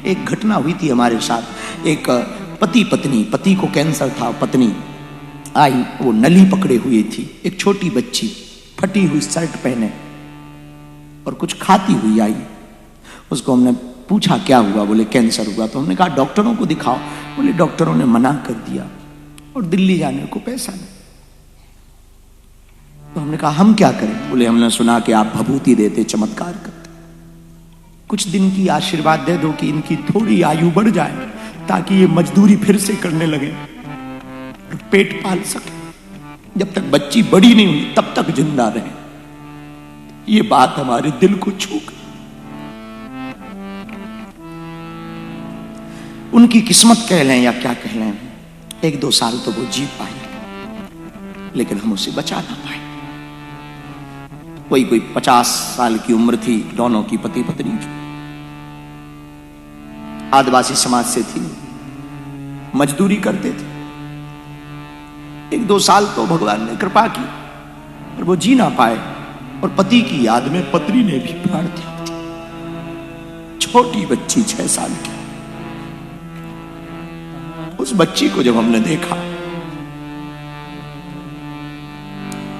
एक घटना हुई थी हमारे साथ। एक पति पत्नी, पति को कैंसर था, पत्नी आई, वो नली पकड़े हुई थी, एक छोटी बच्ची फटी हुई शर्ट पहने और कुछ खाती हुई आई। उसको हमने पूछा क्या हुआ, बोले कैंसर हुआ। तो हमने कहा डॉक्टरों को दिखाओ, बोले डॉक्टरों ने मना कर दिया और दिल्ली जाने को पैसा नहीं। तो हमने कहा हम क्या करें, बोले हमने सुना कि आप भभूति देते, चमत्कार करते, कुछ दिन की आशीर्वाद दे दो कि इनकी थोड़ी आयु बढ़ जाए ताकि ये मजदूरी फिर से करने लगे और पेट पाल सके, जब तक बच्ची बड़ी नहीं हुई तब तक जिंदा रहे। ये बात हमारे दिल को छू गई। उनकी किस्मत कह लें या क्या कह लें, 1-2 साल तो वो जी पाए, लेकिन हम उसे बचा ना पाए। कोई 50 साल की उम्र थी दोनों की, पति पत्नी की, आदिवासी समाज से थी, मजदूरी करते थे। 1-2 साल तो भगवान ने कृपा की और वो जी ना पाए, और पति की याद में पत्नी ने भी प्राण त्याग दिया। छोटी बच्ची 6 साल की। उस बच्ची को जब हमने देखा,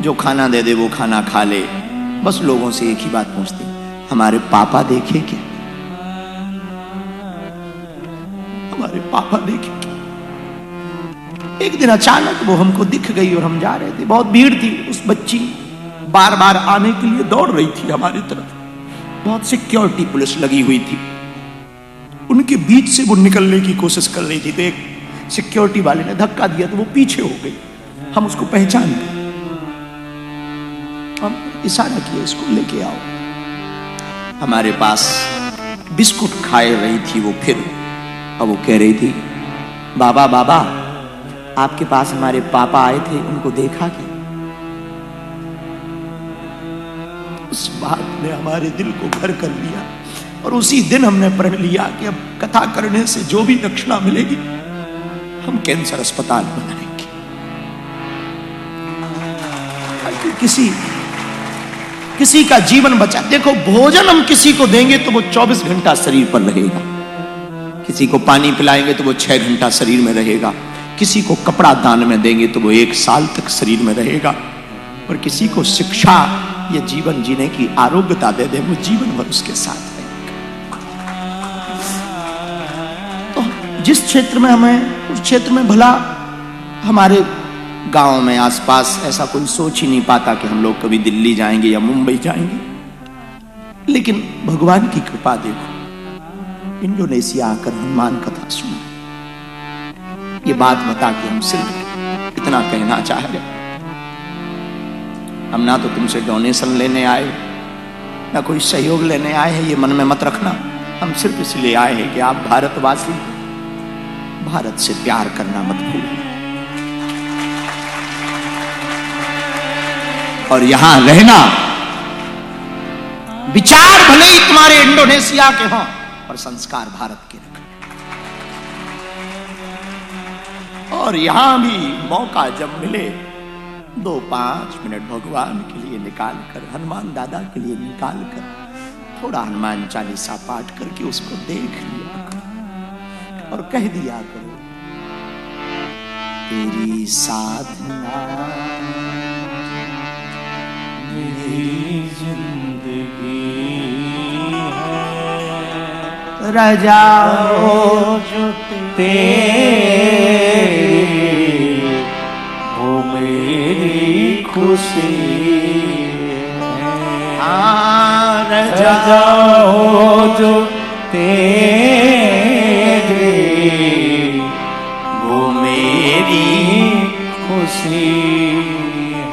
जो खाना दे दे वो खाना खा ले, बस लोगों से एक ही बात पूछती, हमारे पापा देखे क्या, हमारे पापा देखे क्या। एक दिन अचानक वो हमको दिख गई और हम जा रहे थे, बहुत भीड़ थी। उस बच्ची बार बार आने के लिए दौड़ रही थी हमारी तरफ, बहुत सिक्योरिटी पुलिस लगी हुई थी, उनके बीच से वो निकलने की कोशिश कर रही थी। तो एक सिक्योरिटी वाले ने धक्का दिया तो वो पीछे हो गई। हम उसको पहचान गए, हम इशारा किया इसको लेके आओ। हमारे पास बिस्कुट खाए रही थी वो, फिर अब वो कह रही थी बाबा बाबा आपके पास हमारे पापा आए थे, उनको देखा क्या। उस बात ने हमारे दिल को घर कर लिया और उसी दिन हमने प्रण लिया कि अब कथा करने से जो भी दक्षिणा मिलेगी हम कैंसर अस्पताल बनाएंगे। किसी का जीवन बचा। देखो भोजन हम किसी को देंगे तो वो 24 घंटा शरीर पर रहेगा, किसी को पानी पिलाएंगे तो वो 6 घंटा शरीर में रहेगा, किसी को कपड़ा दान में देंगे तो वो 1 साल तक शरीर में रहेगा, और किसी को शिक्षा या जीवन जीने की आरोग्यता दे दे वो जीवन भर उसके साथ रहेगा। तो जिस क्षेत्र में हमें, उस क्षेत्र में भला हमारे गांव में आसपास ऐसा कोई सोच ही नहीं पाता कि हम लोग कभी दिल्ली जाएंगे या मुंबई जाएंगे, लेकिन भगवान की कृपा देखो, इंडोनेशिया आकर हनुमान कथा सुना। ये बात बता के हम सिर्फ इतना कहना चाह रहे, हम ना तो तुमसे डोनेशन लेने आए ना कोई सहयोग लेने आए हैं, ये मन में मत रखना। हम सिर्फ इसलिए आए हैं कि आप भारतवासी भारत से प्यार करना मत भूलिए, और यहां रहना, विचार भले ही तुम्हारे इंडोनेशिया के हों और संस्कार भारत के रखना। और यहां भी मौका जब मिले 2-5 मिनट भगवान के लिए निकाल कर, हनुमान दादा के लिए निकाल कर, थोड़ा हनुमान चालीसा पाठ करके उसको देख लिया करो और कह दिया करो, तेरी साधना मेरी जिंदगी है, रजाओ जो तेरी वो मेरी खुशी है, रजाओ जो तेरी वो मेरी खुशी है।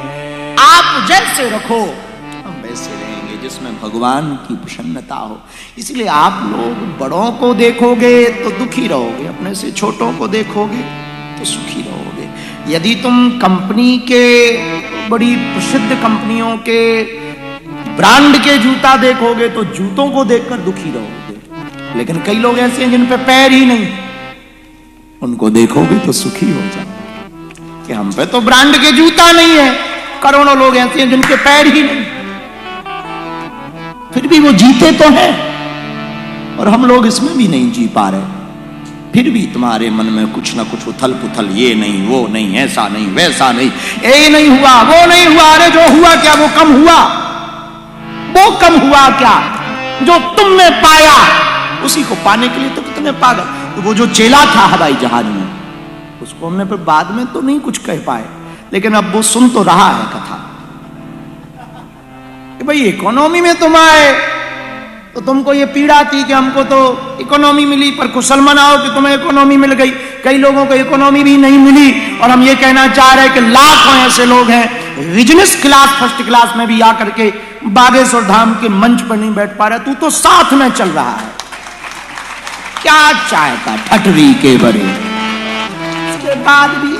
आप जैसे रखो हम वैसे रहेंगे, जिसमें भगवान की प्रसन्नता हो। इसलिए आप लोग बड़ों को देखोगे तो दुखी रहोगे, अपने से छोटों को देखोगे तो सुखी रहोगे। यदि तुम कंपनी के, बड़ी प्रसिद्ध कंपनियों के ब्रांड के जूता देखोगे तो जूतों को देखकर दुखी रहोगे। लेकिन कई लोग ऐसे हैं जिन पे पैर ही नहीं, उनको देखोगे तो सुखी हो जाओ कि हम पे तो ब्रांड के जूता नहीं है। करोड़ों लोग ऐसे हैं जिनके पैर ही नहीं, फिर भी वो जीते तो हैं और हम लोग इसमें भी नहीं जी पा रहे। फिर भी तुम्हारे मन में कुछ ना कुछ उथल पुथल, ये नहीं वो नहीं, ऐसा नहीं वैसा नहीं, ये नहीं हुआ वो नहीं हुआ। अरे जो हुआ क्या वो कम हुआ? वो कम हुआ क्या? जो तुमने पाया उसी को पाने के लिए तो कितने पागल। तो वो जो चेला था हवाई जहाज में, उसको हमने फिर बाद में तो नहीं कुछ कह पाए, लेकिन अब वो सुन तो रहा है कथा कि भाई इकोनॉमी में तुम आए तो तुमको ये पीड़ा थी कि हमको तो इकोनॉमी मिली, पर कुशल मनाओ कि तुम्हें इकोनॉमी मिल गई। कई लोगों को इकोनॉमी भी नहीं मिली, और हम ये कहना चाह रहे हैं कि लाखों ऐसे लोग हैं बिजनेस क्लास फर्स्ट क्लास में भी आकर के बागेश्वर धाम के मंच पर नहीं बैठ पा रहे। तू तो साथ में चल रहा है, क्या चाहता ठटरी के बड़े। उसके बाद भी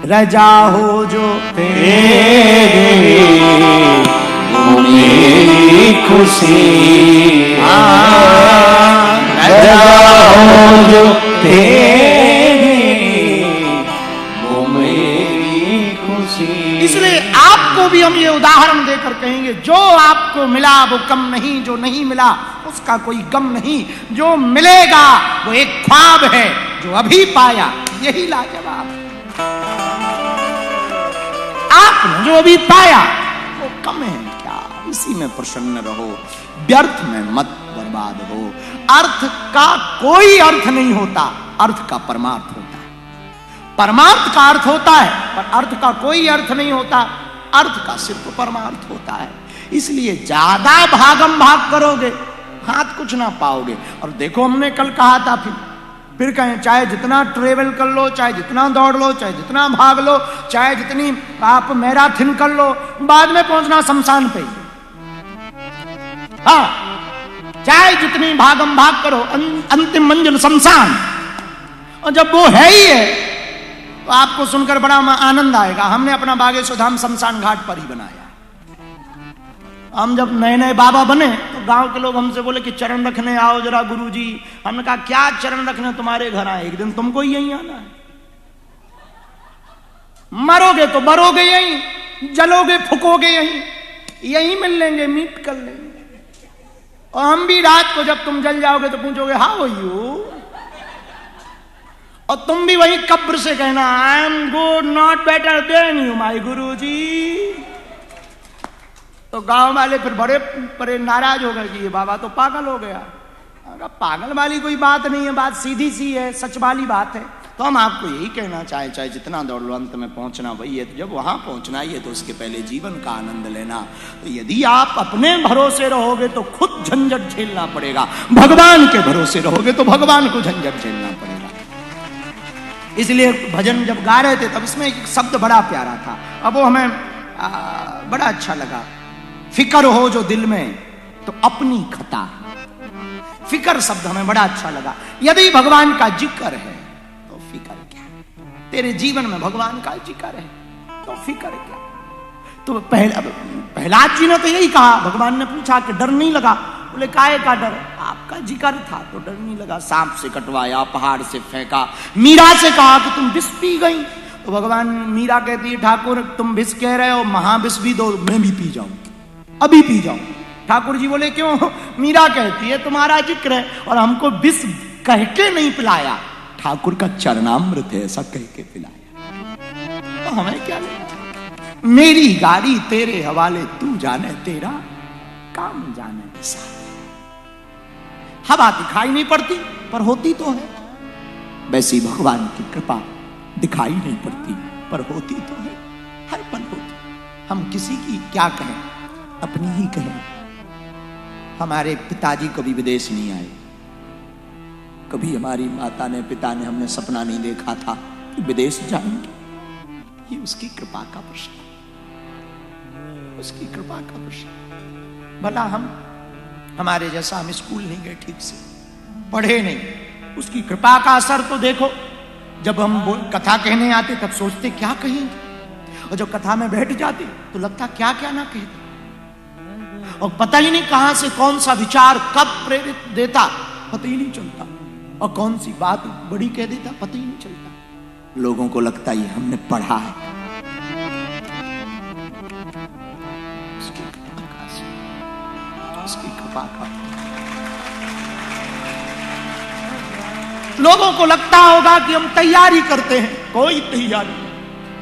रजा हो जो तेरे मेरी खुशी, रजा हो जो तेरे वो मेरी खुशी। इसलिए आपको भी हम ये उदाहरण देकर कहेंगे, जो आपको मिला वो कम नहीं, जो नहीं मिला उसका कोई गम नहीं। जो मिलेगा वो एक ख्वाब है, जो अभी पाया यही लाजवाब। आपने जो अभी पाया वो कम है क्या? इसी में प्रसन्न रहो, व्यर्थ में मत बर्बाद हो। अर्थ का कोई अर्थ नहीं होता, अर्थ का परमार्थ होता है। परमार्थ का अर्थ होता है, पर अर्थ का कोई अर्थ नहीं होता। अर्थ का सिर्फ परमार्थ होता है। इसलिए ज्यादा भागम भाग करोगे हाथ कुछ ना पाओगे। और देखो हमने कल कहा था, फिर कहें, चाहे जितना ट्रेवल कर लो, चाहे जितना दौड़ लो, चाहे जितना भाग लो, चाहे जितनी आप मैराथन कर लो, बाद में पहुंचना शमशान पे। हाँ, चाहे जितनी भागम भाग करो, अंतिम मंजिल शमशान। और जब वो है ही है तो आपको सुनकर बड़ा आनंद आएगा। हमने अपना बागेश्वर धाम शमशान घाट पर ही बनाया। हम जब नए नए बाबा बने तो गांव के लोग हमसे बोले कि चरण रखने आओ जरा गुरुजी। हमने कहा क्या चरण रखने तुम्हारे घर आए, एक दिन तुमको ही यहीं आना है। मरोगे तो मरोगे यहीं, जलोगे फुकोगे यहीं, यहीं मिल लेंगे, मीट कर लेंगे। और हम भी रात को जब तुम जल जाओगे तो पूछोगे हाउ आर यू, और तुम भी वही कब्र से कहना I am good not better than you my गुरुजी। तो गांव वाले फिर बड़े नाराज हो गए कि ये बाबा तो पागल हो गया। पागल वाली कोई बात नहीं है, बात सीधी सी है, सच वाली बात है। तो हम आपको यही कहना चाहे जितना दौड़ लो अंत में पहुंचना वही है। तो जब वहां पहुंचना ही है तो उसके पहले जीवन का आनंद लेना। तो यदि आप अपने भरोसे रहोगे तो खुद झंझट झेलना पड़ेगा, भगवान के भरोसे रहोगे तो भगवान को झंझट झेलना पड़ेगा। इसलिए भजन जब गा रहे थे तब इसमें एक शब्द बड़ा प्यारा था, अब वो हमें बड़ा अच्छा लगा। फिक्र हो जो दिल में तो अपनी खता। फिक्र शब्द हमें बड़ा अच्छा लगा। यदि भगवान का जिक्र है तो फिक्र क्या? तेरे जीवन में भगवान का जिक्र है तो फिक्र क्या? तो प्रहलाद जी ने तो यही कहा, भगवान ने पूछा कि डर नहीं लगा? बोले काहे का डर, आपका जिक्र था तो डर नहीं लगा। सांप से कटवाया, पहाड़ से फेंका, मीरा से कहा कि तुम विष पी गई। तो भगवान, मीरा कहती है ठाकुर तुम विष कह रहे हो, महाविष भी दो, मैं भी पी जाऊं, अभी पी जाऊं। ठाकुर जी बोले क्यों? मीरा कहती है तुम्हारा जिक्र है और हमको विष कह के नहीं पिलाया, ठाकुर का चरणामृत है ऐसा कह के पिलाया। तो हमें क्या लेना? मेरी गाड़ी तेरे हवाले, तू जाने तेरा काम जाने ऐसा। हवा दिखाई नहीं पड़ती पर होती तो है, वैसी भगवान की कृपा दिखाई नहीं पड़ती पर होती तो है, हर पल होती। हम किसी की क्या कहें, अपनी ही कहें। हमारे पिताजी कभी विदेश नहीं आए, कभी हमारी माता ने, पिता ने, हमने सपना नहीं देखा था कि विदेश जाएंगे। ये उसकी कृपा का प्रश्न, उसकी कृपा का प्रश्न। भला हमारे जैसा हम स्कूल नहीं गए, ठीक से पढ़े नहीं, उसकी कृपा का असर तो देखो। जब हम कथा कहने आते तब सोचते क्या कहेंगे, और जब कथा में बैठ जाते तो लगता क्या क्या ना कहते, और पता ही नहीं कहां से कौन सा विचार कब प्रेरित देता पता ही नहीं चलता, और कौन सी बात बड़ी कह देता पता ही नहीं चलता। लोगों को लगता ये हमने पढ़ा है। उसकी कृपा का लोगों को लगता होगा कि हम तैयारी करते हैं, कोई तैयारी,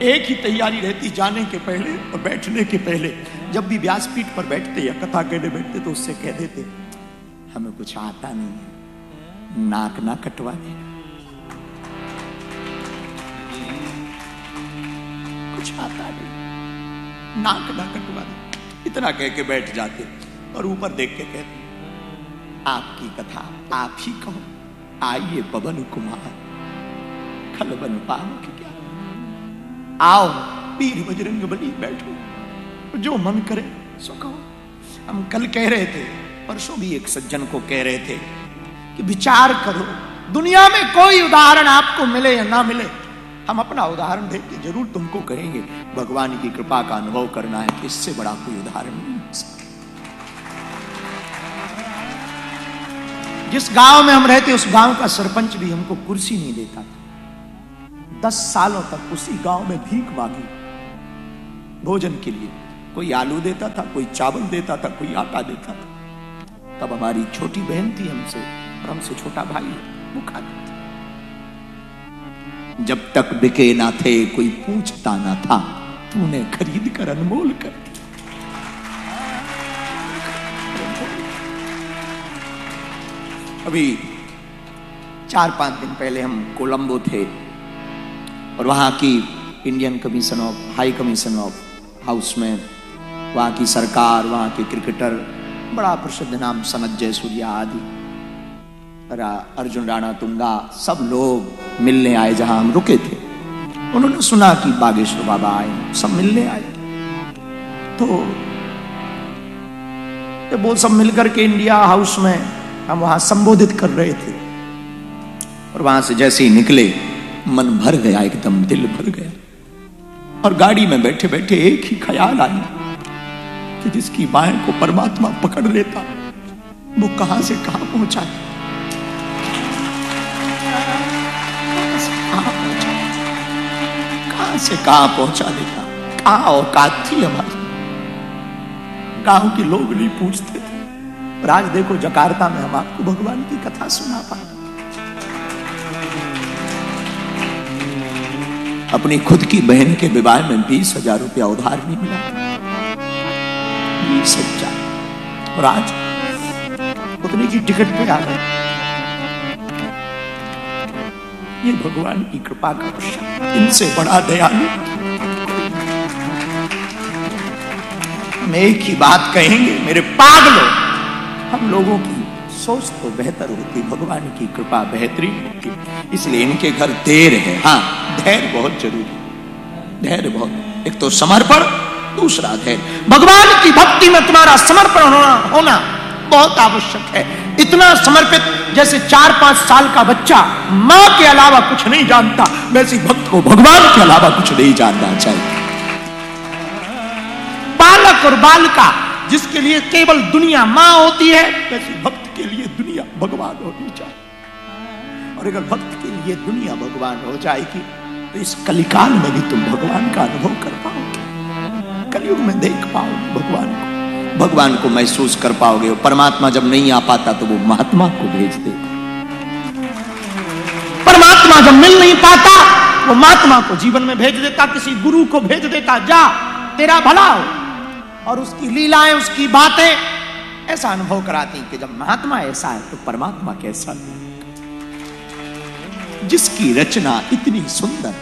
एक ही तैयारी रहती, जाने के पहले और बैठने के पहले। जब भी व्यासपीठ पर बैठते या कथा कहने बैठते तो उससे कह देते, हमें कुछ आता नहीं है, नाक ना कटवा देना, कुछ आता नहीं, नाक ना कटवा दे, इतना कह के बैठ जाते और ऊपर देख के कहते, आपकी कथा आप ही कहो, आइए पवन कुमार खलबन पावक क्या, आओ वीर बजरंग बली, बैठो, जो मन करे सो कहो। हम कल कह रहे थे, परसों भी एक सज्जन को कह रहे थे कि विचार करो, दुनिया में कोई उदाहरण आपको मिले या ना मिले, हम अपना उदाहरण देके जरूर तुमको कहेंगे, भगवान की कृपा का अनुभव करना है कि इससे बड़ा कोई उदाहरण नहीं हो सकता। जिस गांव में हम रहते उस गांव का सरपंच भी हमको कुर्सी नहीं देता था। 10 सालों तक उसी गांव में भीख मांगी भोजन के लिए, कोई आलू देता था, कोई चावल देता था, कोई आटा देता था। तब हमारी छोटी बहन थी हमसे, और हमसे छोटा भाई है, वो खाती थी। जब तक बिके ना थे कोई पूछता ना था, तूने खरीद कर अनमोल कर दिया। अभी 4-5 दिन पहले हम कोलंबो थे और वहां की Indian commission of high commission of house में वहां की सरकार, वहां के क्रिकेटर, बड़ा प्रसिद्ध नाम सनत जयसूर्या आदि, अर्जुन राणा तुंगा, सब लोग मिलने आए जहां हम रुके थे। उन्होंने सुना कि बागेश्वर बाबा आए, सब मिलने आए, तो वो सब मिलकर के इंडिया हाउस में हम वहां संबोधित कर रहे थे। और वहां से जैसे ही निकले मन भर गया, एकदम दिल भर गया। और गाड़ी में बैठे बैठे एक ही ख्याल आया कि जिसकी बाहें को परमात्मा पकड़ लेता वो कहां से कहां पहुंचा, कहां से कहां पहुंचा देता। कहां औकात थी हमारी, गांव के लोग नहीं पूछते थे। और आज देखो जकार्ता में हम आपको भगवान की कथा सुना पाए। अपनी खुद की बहन के विवाह में 20,000 रुपया उधार नहीं मिला, 20,000, और आज उतने की टिकट पे आ गए। ये भगवान की कृपा का विषय, इनसे बड़ा दयालु। हम एक ही बात कहेंगे, मेरे पागलों, हम लोगों की सोच तो बेहतर होती, भगवान की कृपा बेहतरीन होती, इसलिए इनके घर देर है। हाँ, धैर्य बहुत जरूरी, धैर्य बहुत, एक तो समर्पण, दूसरा धैर्य। भगवान की भक्ति में तुम्हारा समर्पण होना बहुत आवश्यक है। इतना समर्पित जैसे 4-5 साल का बच्चा मां के अलावा कुछ नहीं जानता, वैसे भक्त को भगवान के अलावा कुछ नहीं जानना चाहिए। बालक और बालिका जिसके लिए केवल दुनिया मां होती है, वैसे भक्त के लिए दुनिया भगवान होनी चाहिए। और अगर भक्त के लिए दुनिया भगवान हो जाएगी तो इस कलिकाल में भी तुम भगवान का अनुभव कर पाओगे, कलयुग में देख पाओगे भगवान को महसूस कर पाओगे। और परमात्मा जब नहीं आ पाता तो वो महात्मा को भेज देता, परमात्मा जब मिल नहीं पाता वो महात्मा को जीवन में भेज देता, किसी गुरु को भेज देता, जा तेरा भला हो। और उसकी लीलाएं, उसकी बातें ऐसा अनुभव कराती कि जब महात्मा ऐसा है तो परमात्मा कैसा है। जिसकी रचना इतनी सुंदर,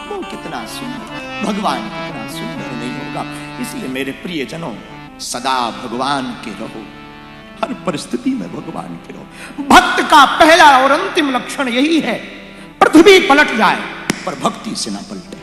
वो कितना सुंदर, भगवान कितना सुंदर नहीं होगा। इसलिए मेरे प्रियजनों, सदा भगवान के रहो, हर परिस्थिति में भगवान के रहो। भक्त का पहला और अंतिम लक्षण यही है, पृथ्वी पलट जाए पर भक्ति से ना पलटे।